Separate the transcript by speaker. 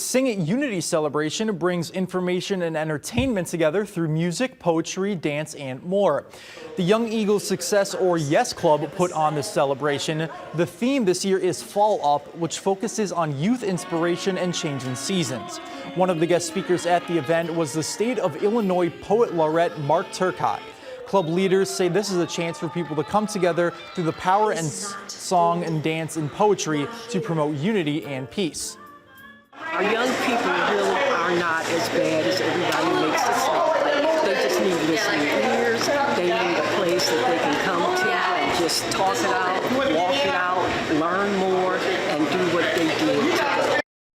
Speaker 1: Sing It Unity celebration brings information and entertainment together through music, poetry, dance, and more. The Young Eagles Success or Yes Club put on this celebration. The theme this year is Fall Up, which focuses on youth inspiration and changing seasons. One of the guest speakers at the event was the state of Illinois Poet Laureate Mark Turcott. Club leaders say this is a chance for people to come together through the power and song and dance and poetry to promote unity and peace.
Speaker 2: Our young people really are not as bad as everybody makes it sound. They just need listening ears. They need a place that they can come to and just talk it out, walk it out, learn more.